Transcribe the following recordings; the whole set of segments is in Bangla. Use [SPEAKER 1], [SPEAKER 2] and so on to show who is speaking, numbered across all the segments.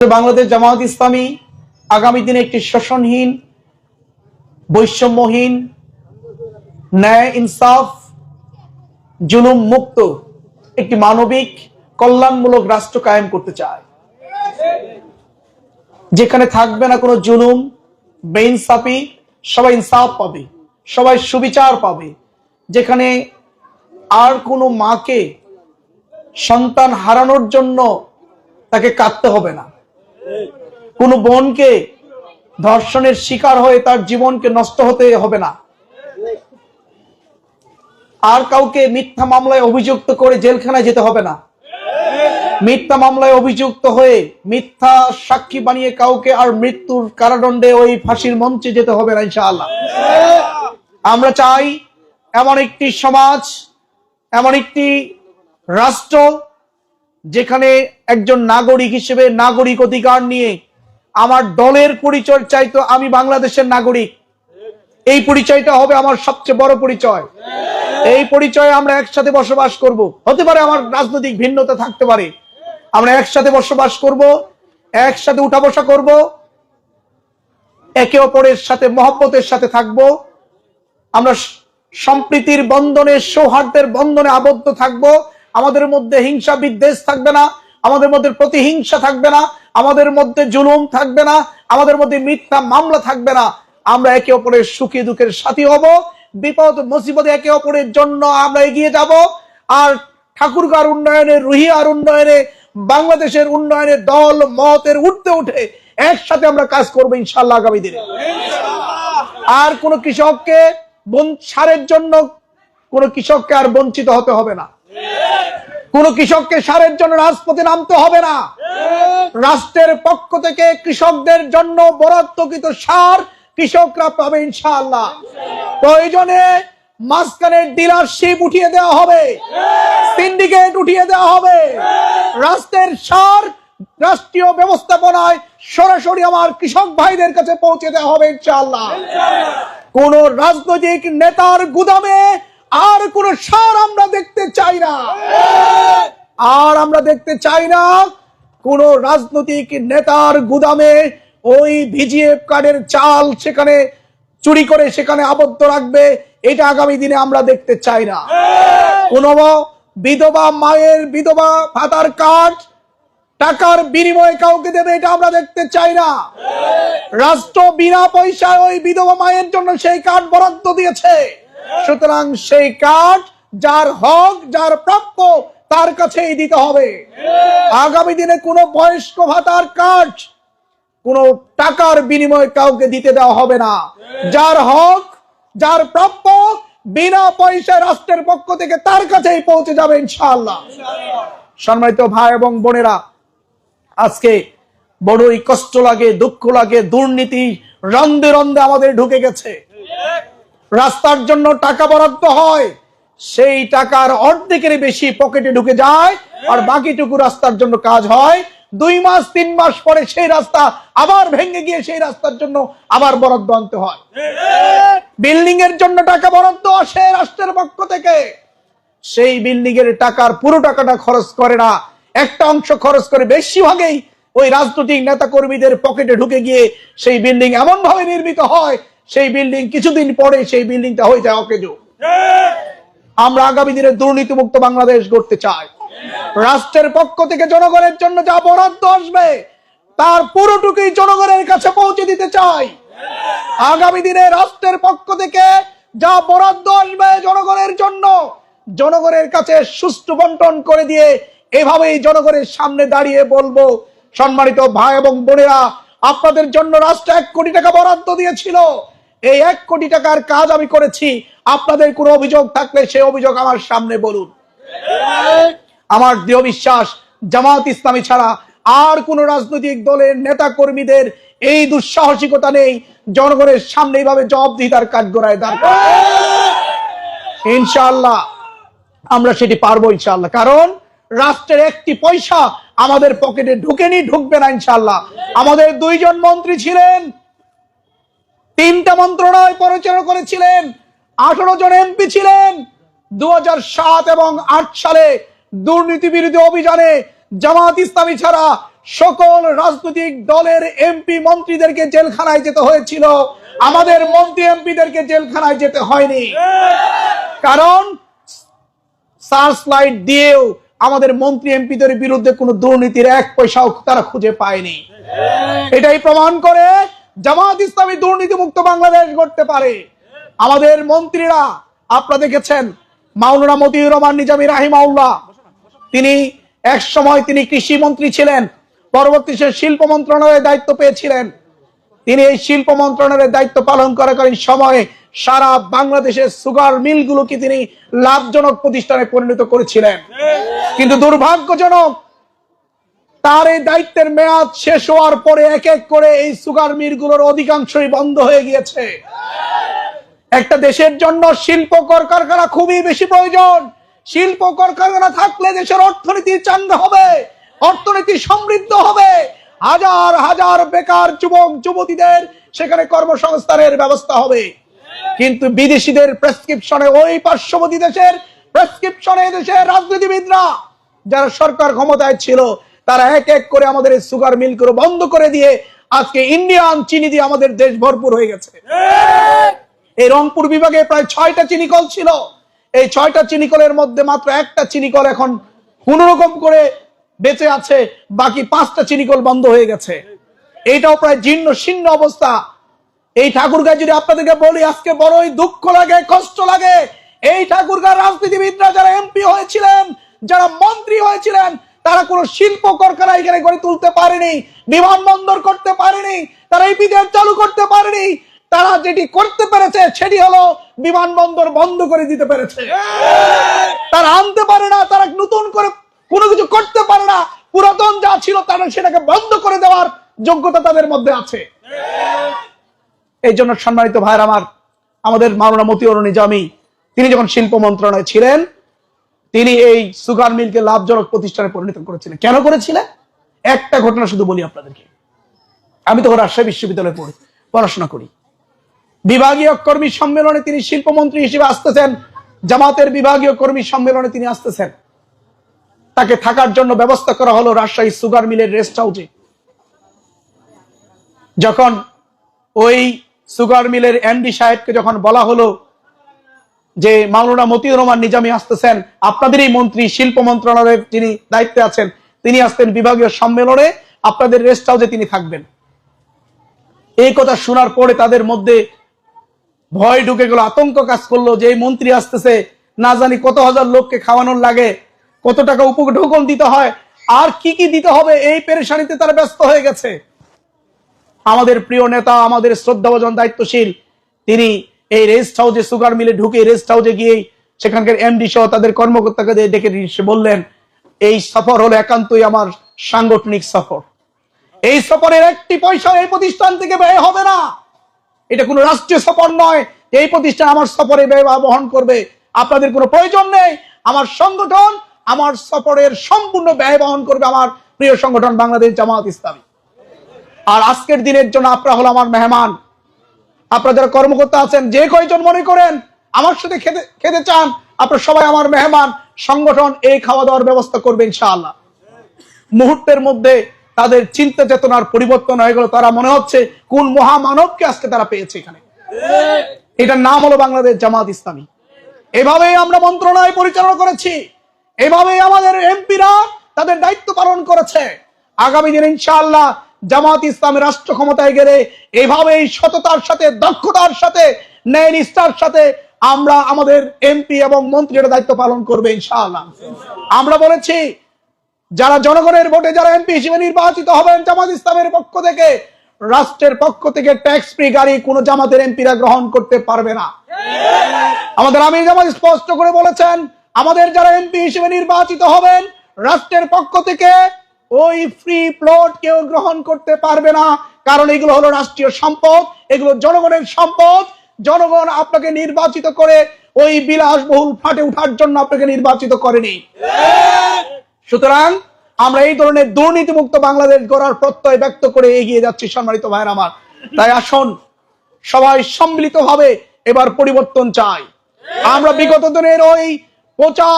[SPEAKER 1] বাংলাদেশ জামায়াত ইসলামী আগামী দিনে একটি শোষণহীন, বৈষম্যহীন, ন্যায় ইনসাফ, জুলুম মুক্ত একটি মানবিক কল্যাণমূলক রাষ্ট্র কায়েম করতে চায়, যেখানে থাকবে না কোনো জুলুম, বেইনসাফি, সবাই ইনসাফ পাবে, সবাই সুবিচার পাবে, যেখানে আর কোনো মাকে সন্তান হারানোর জন্য তাকে কাঁদতে হবে না, কোন বোনকে ধর্ষণের শিকার হয়ে তার জীবনকে নষ্ট হতে হবে না, আর কাউকে মিথ্যা মামলায় অভিযুক্ত করে জেলখানায় যেতে হবে না, মিথ্যা মামলায় অভিযুক্ত হয়ে মিথ্যা সাক্ষী বানিয়ে কাউকে আর মৃত্যুর কারাদণ্ডে ওই ফাঁসির মঞ্চে যেতে হবে না ইনশাআল্লাহ। আমরা চাই এমন একটি সমাজ, এমন একটি রাষ্ট্র যেখানে একজন নাগরিক হিসেবে নাগরিক অধিকার নিয়ে আমার দলের পরিচয় চাইতো আমি বাংলাদেশের নাগরিক, এই পরিচয়টা হবে আমার সবচেয়ে বড় পরিচয়। এই পরিচয়ে আমরা একসাথে বসবাস করব। হতে পারে আমার রাজনৈতিক ভিন্নতা থাকতে পারে, আমরা একসাথে বসবাস করব, একসাথে উঠা বসা করব, একে অপরের সাথে মহব্বতের সাথে থাকব, আমরা সম্প্রীতির বন্ধনে, সৌহার্দ্যের বন্ধনে আবদ্ধ থাকব। আমাদের মধ্যে হিংসা বিদ্বেষ থাকবে না, আমাদের মধ্যে প্রতিহিংসা থাকবে না, আমাদের মধ্যে জুলুম থাকবে না, আমাদের মধ্যে মিথ্যা মামলা থাকবে না। আমরা একে অপরের সুখে দুঃখের সাথী হব, বিপদ মুসিবতে একে অপরের জন্য আমরা এগিয়ে যাব। আর ঠাকুরগাঁর উন্নয়নে, রুহিয়ার উন্নয়নে, বাংলাদেশের উন্নয়নে দল মতের উঠতে উঠে একসাথে আমরা কাজ করবো ইনশাআল্লাহ আগামী দিনে। আর কোন কৃষককে সারের জন্য কোন কৃষককে আর বঞ্চিত হতে হবে না, কোন কৃষককে সারের জন্য রাজপথে নামতে হবে না। রাষ্ট্রের পক্ষ থেকে কৃষকদের জন্য বরাদ্দকৃত সার কৃষকরা পাবে ইনশাআল্লাহ। প্রয়োজনে মাঝখানে ডিলারশিপ উঠিয়ে দেওয়া হবে, সিন্ডিকেট উঠিয়ে দেওয়া হবে, রাষ্ট্রের সার রাষ্ট্রীয় ব্যবস্থাপনায় সরাসরি আমার কৃষক ভাইদের কাছে পৌঁছে দেওয়া হবে ইনশাআল্লাহ। কোন রাজনৈতিক নেতার গুদামে আর কোন সার আমরা দেখতে চাই না, আর আমরা দেখতে চাই না কোন রাজনৈতিক নেতার গুদামে ওই ভিজিএফ কার্ডের চাল সেখানে চুরি করে সেখানে আবদ্ধ রাখবে, এটা আগামী দিনে আমরা দেখতে চাই না। কোন বিধবা মায়ের বিধবা ভাতার কার্ড টাকার বিনিময়ে কাউকে দেবে, এটা আমরা দেখতে চাই না। রাষ্ট্র বিনা পয়সায় ওই বিধবা মায়ের জন্য সেই কার্ড বরাদ্দ দিয়েছে, সুতরাং সেই কার্ড যার হক, যার প্রাপ্য তার কাছেই দিতে হবে। আগামী দিনে কোনো বয়স্ক ভাতার কার্ড কোন টাকার বিনিময়ে কাউকে দিতে দেওয়া হবে না। যার হক, যার প্রাপ্য বিনা পয়সায় রাষ্ট্রের পক্ষ থেকে তার কাছেই পৌঁছে যাবে ইনশাআল্লাহ। সম্মানিত ভাই এবং বোনেরা, আজকে বড়ই কষ্ট লাগে, দুঃখ লাগে, দুর্নীতি রন্দে রন্দে আমাদের ঢুকে গেছে। রাস্তার জন্য টাকা বরাদ্দ হয়, সেই টাকার অর্ধেকের বেশি পকেটে ঢুকে যায়, আর বাকিটুকু রাস্তার জন্য কাজ হয়। 2 মাস 3 মাস পরে সেই রাস্তা আবার ভেঙে গিয়ে সেই রাস্তার জন্য আবার বরাদ্দ আনতে হয়। বিল্ডিং এর জন্য টাকা বরাদ্দ আসে রাষ্ট্রের পক্ষ থেকে, সেই বিল্ডিং এর টাকার পুরো টাকাটা খরচ করে না, একটা অংশ খরচ করে বেশিরভাগই ওই রাজনৈতিক নেতা কর্মীদের পকেটে ঢুকে গিয়ে সেই বিল্ডিং এমন ভাবে নির্মিত হয়, সেই বিল্ডিং কিছুদিন পরে সেই বিল্ডিংটা হয়ে যায় অকেজো। আমরা আগামী দিনে দুর্নীতিমুক্ত বাংলাদেশ গড়তে চাই। রাষ্ট্রের পক্ষ থেকে জনগণের জন্য যা বরাদ্দ আসবে তার পুরোটুকুই জনগণের কাছে পৌঁছে দিতে চাই। আগামী দিনে রাষ্ট্রের পক্ষ থেকে যা বরাদ্দ আসবে জনগণের জন্য, জনগণের কাছে সুষ্ঠু বন্টন করে দিয়ে এভাবেই জনগণের সামনে দাঁড়িয়ে বলবো, সম্মানিত ভাই এবং বোনেরা, আপনাদের জন্য রাষ্ট্র 1 কোটি টাকা বরাদ্দ দিয়েছিল, এই 1 কোটি টাকার কাজ আমি করেছি। আপনাদের কোনো অভিযোগ থাকলে সেই অভিযোগ আমার সামনে বলুন। আমার দৃঢ় বিশ্বাস, জামায়াত ইসলামী ছাড়া আর কোন রাজনৈতিক দলের নেতা কর্মীদের এই দুঃসাহসিকতা নেই জনগণের সামনে এইভাবে জবাবদিহিতার কাজ গড়ায় দাঁড় করা। ইনশাআল্লাহ আমরা সেটি পারবো ইনশাআল্লাহ, কারণ রাষ্ট্রের একটি পয়সা আমাদের পকেটে ঢুকেনি, ঢুকবে না ইনশাআল্লাহ। আমাদের 2 জন মন্ত্রী ছিলেন, 3টা মন্ত্রণালয় পরিচালনা করেছিলেন, 18 জন এমপি ছিলেন। 2007 এবং 2008 সালে দুর্নীতি বিরোধী অভিযানে জামায়াত ইসলামী ছাড়া সকল রাজনৈতিক দলের এমপি মন্ত্রীদেরকে জেলখানায় যেতে হয়েছিল, আমাদের মন্ত্রী এমপিদেরকে জেলখানায় যেতে হয়নি। কারণ সার্চ লাইট দিয়েও আমাদের মন্ত্রী এমপিদের বিরুদ্ধে কোনো দুর্নীতির এক পয়সাও তারা খুঁজে পায়নি। এটাই প্রমাণ করে জামাত ইসলামী দুর্নীতি মুক্ত বাংলাদেশ গড়তে পারে। আমাদের মন্ত্রীরা আপনারা দেখেছেন, মাওলানা মতিউর রহমান নিজামী রাহিমাহুল্লাহ, তিনি এক সময় তিনি কৃষি মন্ত্রী ছিলেন, পরবর্তী সে শিল্প মন্ত্রণালয়ের দায়িত্ব পেয়েছিলেন। তিনি এই শিল্প মন্ত্রণালয়ের দায়িত্ব পালন করাকালীন সময়ে সারা বাংলাদেশের সুগার মিলগুলোকে তিনি লাভজনক প্রতিষ্ঠানে পরিণত করেছিলেন। কিন্তু দুর্ভাগ্যজনক, তার এই দায়িত্বের মেয়াদ শেষ হওয়ার পরে এক এক করে এই সুগার মিলগুলোর অধিকাংশই বন্ধ হয়ে গিয়েছে। একটা দেশের জন্য শিল্প কলকারখানা খুবই বেশি প্রয়োজন। শিল্প কলকারখানা থাকলে দেশের অর্থনীতি চাঙ্গা হবে, অর্থনীতি সমৃদ্ধ হবে, হাজার হাজার বেকার যুবক যুবতীদের সেখানে কর্মসংস্থানের ব্যবস্থা হবে। কিন্তু বিদেশিদের প্রেসক্রিপশনে, ওই পার্শ্ববর্তী দেশের প্রেসক্রিপশনে দেশের রাজনীতিবিদরা যারা সরকার ক্ষমতায় ছিল, তারা এক এক করে আমাদের এই সুগার মিলগুলো বন্ধ করে দিয়ে আজকে ইন্ডিয়ান চিনি দিয়ে আমাদের দেশ ভরপুর হয়ে গেছে। এই রংপুর বিভাগে প্রায় 6টা চিনিকল ছিল। এই 6টা চিনিকলের মধ্যে মাত্র একটা চিনিকল এখন কোন রকম করে বেঁচে আছে, বাকি 5টা চিনিকল বন্ধ হয়ে গেছে। এইটাও প্রায় জীর্ণ শীর্ণ অবস্থা। এই ঠাকুরগাঁয় যদি আপনাদেরকে বলি, আজকে বড়ই দুঃখ লাগে, কষ্ট লাগে। এই ঠাকুরগাঁর রাজনীতিবিদরা যারা এমপি হয়েছিলেন, যারা মন্ত্রী হয়েছিলেন, তারা কোনো শিল্প কারখানা এখানে গড়ে তুলতে পারেনি, বিমানবন্দর করতে পারেনি, তারা ইপিজেড চালু করতে পারেনি। তারা যেটি করতে পেরেছে সেটি হলো বিমানবন্দর বন্ধ করে দিতে পেরেছে। তারা আনতে পারে না, তারা নতুন করে কোনো কিছু করতে পারে না। পুরাতন যা ছিল তারা সেটাকে বন্ধ করে দেওয়ার যোগ্যতা তাদের মধ্যে আছে। এই জন্য সম্মানিত ভাইয়ের আমার, আমাদের মাওলানা মতিউর নিজামী তিনি যখন শিল্প মন্ত্রণালয়ে ছিলেন, তিনি এই সুগার মিলকে লাভজনক প্রতিষ্ঠানে পরিণত করেছিলেন। কেন করেছিলেন? একটা ঘটনা শুধু বলি আপনাদেরকে। আমি তখন রাজশাহী বিশ্ববিদ্যালয়ে পড়াশোনা করি। বিভাগীয় কর্মী সম্মেলনে তিনি শিল্পমন্ত্রী হিসেবে আসতেছেন, জামাতের বিভাগীয় কর্মী সম্মেলনে তিনি আসতেছেন। তাকে থাকার জন্য ব্যবস্থা করা হলো রাজশাহী সুগার মিলের রেস্ট হাউসে। যখন ওই সুগার মিলের এমডি সাহেবকে যখন বলা হলো যে মাওলানা মতিউর রহমান নিজামী আসতেছেন, আপনাদেরই মন্ত্রী, শিল্প মন্ত্রণালয়ের যিনি দায়িত্বে আছেন, তিনি আসতেন বিভাগীয় সম্মেলনে, আপনাদের রেস্ট হাউসে তিনি থাকবেন। এই কথা শোনার পরে তাদের মধ্যে ভয় ঢুকে গেল, আতঙ্ক কাজ করলো যে এই মন্ত্রী আসতেছে, না জানি কত হাজার লোককে খাওয়ানোর লাগে, কত টাকা উপঢৌকন দিতে হয়, আর কি কি দিতে হবে, এই পেরেশানিতে তারা ব্যস্ত হয়ে গেছে। আমাদের প্রিয় নেতা, আমাদের শ্রদ্ধাভাজন দায়িত্বশীল, তিনি এই রেস্ট হাউসে, সুগার মিলে ঢুকে রেস্ট হাউসে গিয়ে সেখানকার এমডি সহ তাদের কর্মকর্তাকে ডেকে বললেন, এই সফর হলো একান্তই আমার সাংগঠনিক সফর। এই সফরের একটি পয়সা এই প্রতিষ্ঠান থেকে ব্যয় হবে না। এটা কোনো রাষ্ট্রীয় সফর নয়, এই প্রতিষ্ঠান আমার সফরে ব্যয় বহন করবে। আপনাদের কোনো প্রয়োজন নেই। আমার সংগঠন আমার সফরের সম্পূর্ণ ব্যয় বহন করবে, আমার প্রিয় সংগঠন বাংলাদেশ জামাত ইসলামী। আর আজকের দিনের জন্য আপনারা হলো আমার মেহমান। আপনারা যারা কর্মকর্তা আছেন, যে কয়জন মনে করেন আমার সাথে খেতে চান, আপনারা সবাই আমার মেহমান। সংগঠন এই খাওয়া দাওয়ার ব্যবস্থা করবে ইনশাআল্লাহ। মুহূর্তের মধ্যে তাদের চিন্তা চেতনার পরিবর্তন হয়ে গেল। তারা মনে হচ্ছে কোন মহামানবকে আজকে তারা পেয়েছে এখানে। এটার নাম হলো বাংলাদেশ জামাত ইসলামী। এভাবেই আমরা মন্ত্রণালয় পরিচালনা করেছি, এভাবেই আমাদের এমপিরা তাদের দায়িত্ব পালন করেছে। আগামী দিনে ইনশাআল্লাহ জামাত ইসলামী রাষ্ট্র ক্ষমতায় গেলে এভাবেই সততার সাথে, দক্ষতার সাথে, ন্যায় নিষ্ঠার সাথে আমরা আমাদের এমপি এবং মন্ত্রীরা দায়িত্ব পালন করবে ইনশাআল্লাহ। আমরা বলেছি, যারা জনগণের ভোটে যারা এমপি হিসেবে নির্বাচিত হবেন জামাত ইসলামের পক্ষ থেকে, রাষ্ট্রের পক্ষ থেকে ট্যাক্স ফ্রি গাড়ি কোন জামাতের এমপিরা গ্রহণ করতে পারবে না। আমাদের আমির জামাত স্পষ্ট করে বলেছেন, আমাদের যারা এমপি হিসেবে নির্বাচিত হবেন রাষ্ট্রের পক্ষ থেকে ওই ফ্রি প্লট কেউ গ্রহণ করতে পারবে না। কারণ এগুলো হলো রাষ্ট্রীয় সম্পদ, এগুলো জনগণের সম্পদ। জনগণ আপনাকে নির্বাচিত করে ওই বিলাসবহুল ফ্ল্যাটে উঠার জন্য আপনাকে নির্বাচিত করেনি। সুতরাং আমরা এই ধরনের দুর্নীতিমুক্ত বাংলাদেশ গড়ার প্রত্যয় ব্যক্ত করে এগিয়ে যাচ্ছি সম্মানিত ভাইয়েরা আমার। তাই আসুন সবাই সম্মিলিতভাবে এবার পরিবর্তন চাই। আমরা বিগত দিনের ওই পচা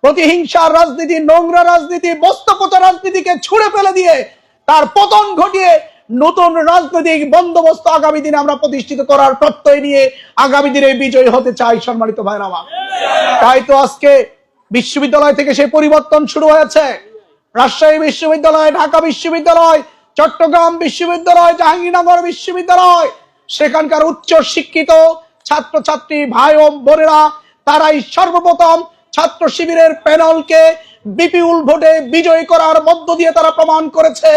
[SPEAKER 1] প্রতিহিংসার রাজনীতি, নোংরা রাজনীতি, বস্তা পচা রাজনীতিকে ছুঁড়ে ফেলে দিয়ে তার পতন ঘটিয়ে নতুন রাজনৈতিক বন্দোবস্ত আগামী দিনে আমরা প্রতিষ্ঠিত করার প্রত্যয় নিয়ে আগামী দিনে বিজয়ী হতে চাই। সম্মানিত ভাইরা আমার, তাই তো আজকে বিশ্ববিদ্যালয় থেকে সেই পরিবর্তন শুরু হয়েছে। রাজশাহী বিশ্ববিদ্যালয়, ঢাকা বিশ্ববিদ্যালয়, চট্টগ্রাম বিশ্ববিদ্যালয়, জাহাঙ্গীরনগর বিশ্ববিদ্যালয়, সেখানকার উচ্চ শিক্ষিত ছাত্রছাত্রী ভাই ও বোনেরা তারাই সর্বপ্রথম ছাত্র শিবিরের প্যানেলকে বিপুল ভোটে বিজয়ী করার মধ্য দিয়ে তারা প্রমাণ করেছে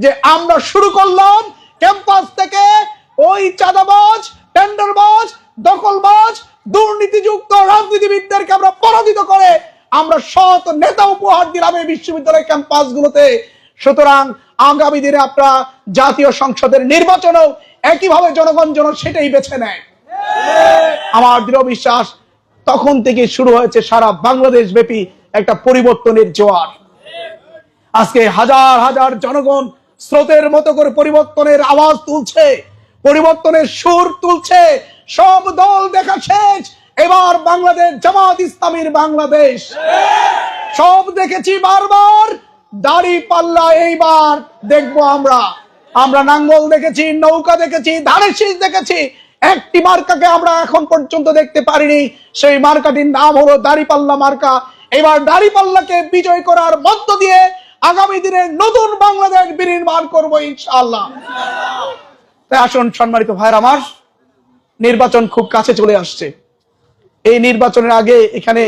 [SPEAKER 1] যে আমরা শুরু করলাম ক্যাম্পাস থেকে ওই চাঁদাবাজ, টেন্ডারবাজ, দখলবাজ, দুর্নীতিযুক্ত রাজনীতিবিদদেরকে আমরা পরাজিত করে আমরা সৎ নেতা উপহার দিলাম এই বিশ্ববিদ্যালয় ক্যাম্পাসগুলোতে। সুতরাং আগামী দিনে আপনারা জাতীয় সংসদের নির্বাচনেও একইভাবে জনগণ যেন সেটাই বেছে নেয়। আমার দৃঢ় বিশ্বাস তখন থেকে শুরু হয়েছে সারা বাংলাদেশ ব্যাপী একটা পরিবর্তনের জোয়ার। আজকে হাজার হাজার জনগণ স্রোতের মতো করে পরিবর্তনের আওয়াজ তুলছে, পরিবর্তনের সুর তুলছে। সব দল দেখা শেষ, এবার বাংলাদেশ জামাত ইসলামীর বাংলাদেশ। সব দেখেছি বারবার, দাড়ি পাল্লা এইবার দেখবো আমরা। আমরা নাঙ্গল দেখেছি, নৌকা দেখেছি, ধানের শীষ দেখেছি, একটি মার্কাকে আমরা এখন পর্যন্ত দেখতে পারিনি। সেই মার্কাটির নাম হলো দাড়িপাল্লা মার্কা। এবার দাড়িপাল্লাকে বিজয় করার মধ্য দিয়ে আগামী দিনে নতুন বাংলাদেশ বিনির্মাণ করবো ইনশাআল্লাহ। তাই আসুন সম্মানিত ভাইরা আমার, নির্বাচন খুব কাছে চলে আসছে। এই নির্বাচনের আগে এখানে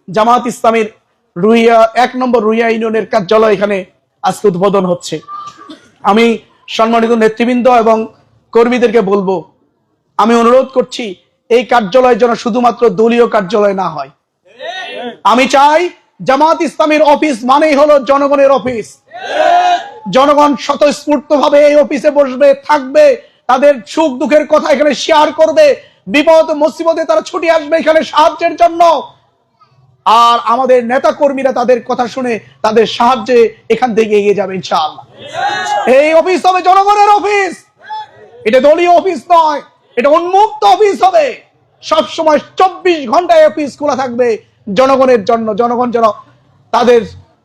[SPEAKER 1] জামাত ইসলামীর রুইয়া 1 নম্বর রুইয়া ইউনিয়নের কার্যালয় এখানে আজকে উদ্বোধন হচ্ছে। আমি সম্মানিত নেতৃবৃন্দ এবং কর্মীদেরকে বলবো, আমি অনুরোধ করছি এই কার্যালয় যেন শুধুমাত্র দলীয় কার্যালয় না হয়। আমি চাই জামাত ইসলামীর অফিস মানেই হলো জনগণের অফিস। জনগণ স্বতঃস্ফূর্ত ভাবে এই অফিসে বসবে, থাকবে, তাদের সুখ দুঃখের কথা এখানে শেয়ার করবে, বিপদ মুসিবতে তারা ছুটে আসবে এখানে সাহায্যের জন্য। আর আমাদের নেতা কর্মীরা তাদের কথা শুনে তাদের সাহায্যে এখান থেকে এগিয়ে যাবে ইনশাআল্লাহ। এই অফিস হবে জনগণের অফিস, এটা দলীয় অফিস নয়, এটা উন্মুক্ত অফিস হবে। সবসময় 24 ঘন্টায় অফিস খোলা থাকবে জনগণের জন্য। জনগণ যেন তাদের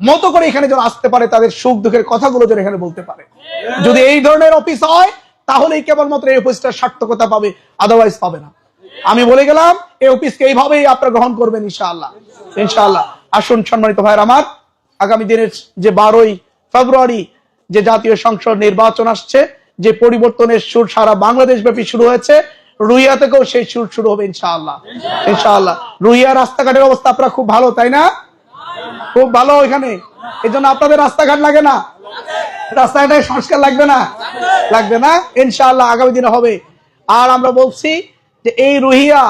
[SPEAKER 1] মতো করে এখানে যেন আসতে পারে, তাদের সুখ দুঃখের কথাগুলো যেন এখানে বলতে পারে। যদি এই ধরনের অফিস হয় তাহলেই কেবলমাত্র এই অফিসটা সার্থকতা পাবে, আদারওয়াইজ পাবে না। আমি বলে গেলাম এই অফিসকে এইভাবেই আপনারা গ্রহণ করবেন ইনশাআল্লাহ। ইনশাআল্লাহ আসুন সম্মানিত ভাইরা আমার, আগামী দিনের যে 12ই ফেব্রুয়ারি যে জাতীয় সংসদ নির্বাচন আসছে, যে পরিবর্তনের সুর সারা বাংলাদেশ ব্যাপী শুরু হয়েছে, রুইয়া থেকেও সেই সুর শুরু হবে ইনশাআল্লাহ। ইনশাআল্লাহ রুইয়া রাস্তাঘাটের অবস্থা আপনারা খুব ভালো, তাই না? খুব ভালো এখানে, এই জন্য আপনাদের রাস্তাঘাট লাগে না, রাস্তাঘাটে সংস্কার লাগবে না, লাগবে না, ইনশাআল্লাহ আগামী দিনে হবে। আর আমরা বলছি যে এই রুইয়া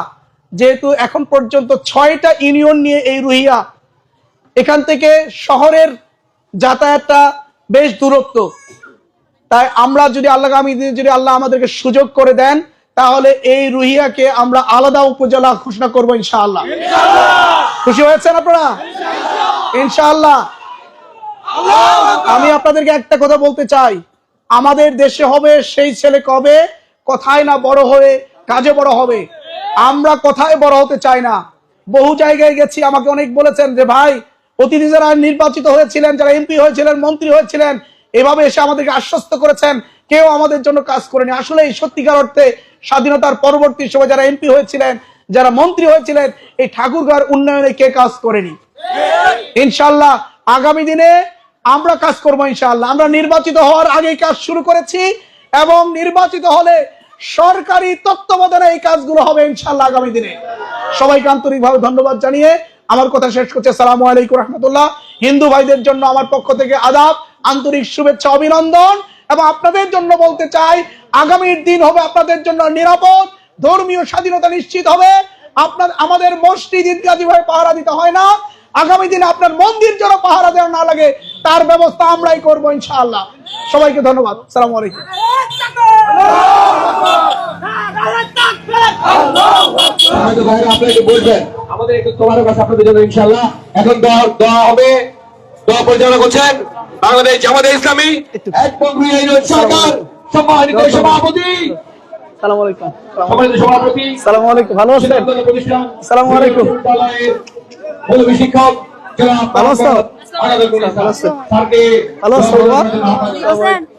[SPEAKER 1] যেহেতু এখন পর্যন্ত 6টা ইউনিয়ন নিয়ে এই রুইয়া, এখান থেকে শহরের যাতায়াতটা বেশ দূরত্ব। তাই আমরা যদি আল্লাহ আমাদেরকে সুযোগ করে দেন তাহলে এই রুইয়াকে আমরা আলাদা উপজেলা ঘোষণা করবো ইনশাআল্লাহ। খুশি হয়েছেন আপনারা? ইনশাআল্লাহ। আমি আপনাদেরকে একটা কথা বলতে চাই, আমাদের দেশে হবে সেই ছেলে কবে কথায় না বড় হয়ে কাজে বড় হবে। আমরা কথায় বড় হতে চাই না। বহু জায়গায় গেছি, আমাকে অনেক বলেছেন যে ভাই অতিথি যারা নির্বাচিত হয়েছিলেন, যারা এমপি হয়েছিলেন, মন্ত্রী হয়েছিলেন, এভাবে এসে আমাদেরকে আশ্বস্ত করেছেন, কেউ আমাদের জন্য কাজ করেনি। আসলে এই সত্যিকার অর্থে স্বাধীনতার পরবর্তী সময় যারা এমপি হয়েছিলেন, যারা মন্ত্রী হয়েছিলেন, এই ঠাকুরগাঁওর উন্নয়নে কে কাজ করেনি? ইনশাআল্লাহ আগামী দিনে আমরা কাজ করবো ইনশাআল্লাহ। আমরা নির্বাচিত হওয়ার আগেই কাজ শুরু করেছি এবং নির্বাচিত হলে সরকারি তত্ত্বাবধানে এই কাজগুলো হবে ইনশাআল্লাহ আগামী দিনে। সবাইকে আন্তরিকভাবে ধন্যবাদ জানিয়ে আমার কথা শেষ করছি। আসসালামু আলাইকুম রহমতুল্লাহ। হিন্দু ভাইদের জন্য আমার পক্ষ থেকে আদাব, আন্তরিক শুভেচ্ছা, অভিনন্দন। এবং আপনাদের জন্য বলতে চাই আগামীর দিন হবে আপনাদের জন্য নিরাপদ, ধর্মীয় স্বাধীনতা নিশ্চিত হবে। আমাদের মসজিদ ঈদগাহ যেভাবে পাহারা দিতে হয় না, আগামী দিনে আপনার মন্দির যেন পাহারা দেওয়া না লাগে তার ব্যবস্থা আমরাই করবো ইনশাআল্লাহ। সবাইকে ধন্যবাদ। আসসালামু আলাইকুম।
[SPEAKER 2] আমাদের একটু তোমার কাছে আপনাদের জন্য ইনশাআল্লাহ এখন দোয়া হবে। দোয়া পরিচালনা করছেন বাংলাদেশ জামাত ইসলামী একদম সরকার সম্মানিত সভাপতি।
[SPEAKER 1] আসসালামু আলাইকুম।
[SPEAKER 2] সম্মানিত সভাপতি,
[SPEAKER 1] আসসালামু আলাইকুম। ভালো আছেন? আসসালামু আলাইকুম।
[SPEAKER 2] মৌলভী শিক্ষক
[SPEAKER 1] ভালো আছো?
[SPEAKER 2] স্যারকে
[SPEAKER 1] ভালো আছো বাবা?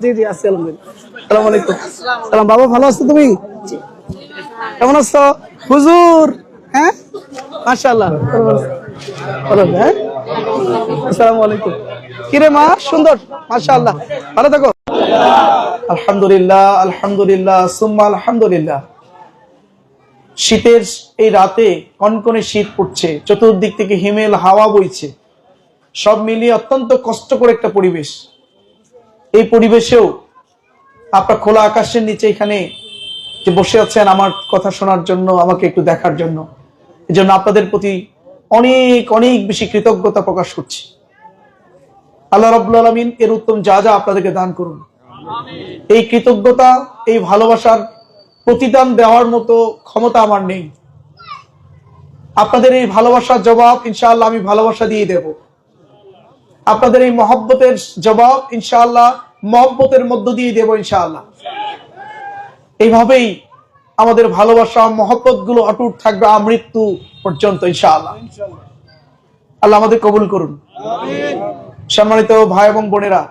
[SPEAKER 1] জি জি আছি আলহামদুলিল্লাহ। আসসালামু আলাইকুম। সালাম বাবা, ভালো আছো তুমি? কেমন আছো হুজুর? হ্যাঁ মাশাআল্লাহ ভালো। হ্যাঁ আসসালামু আলাইকুম। কিরে মা সুন্দর মাশাআল্লাহ, ভালো থাকো। আলহামদুলিল্লাহ আলহামদুলিল্লাহ সুম্মা আলহামদুলিল্লাহ। শীতের এই রাতে কনকনে শীত পড়ছে, চতুর্দিক থেকে হিমেল হাওয়া বইছে, সব মিলিয়ে অত্যন্ত কষ্টকর একটা পরিবেশ। এই পরিবেশেও আপনার খোলা আকাশের নিচে এখানে যে বসে আছেন আমার কথা শোনার জন্য, আমাকে একটু দেখার জন্য, এই জন্য আপনাদের প্রতি অনেক অনেক বেশি কৃতজ্ঞতা প্রকাশ করছি। আল্লাহ রাব্বুল আলামিন এর উত্তম যা যা আপনাদেরকে দান করুন। এই কৃতজ্ঞতা, এই ভালোবাসার প্রতিদান দেওয়ার মতো ক্ষমতা আমার নেই। আপনাদের এই ভালোবাসার জবাব ইনশাআল্লাহ আমি ভালোবাসা দিয়ে দেব। আপনাদের এই মহব্বতের জবাব ইনশাআল্লাহ মহব্বতের মধ্য দিয়ে দেব ইনশাআল্লাহ। এইভাবেই আমাদের ভালোবাসা মহব্বত গুলো অটুট থাকবে আমৃত্যু পর্যন্ত ইনশাআল্লাহ। আল্লাহ আমাদের কবুল করুন। সম্মানিত ভাই এবং বোনেরা,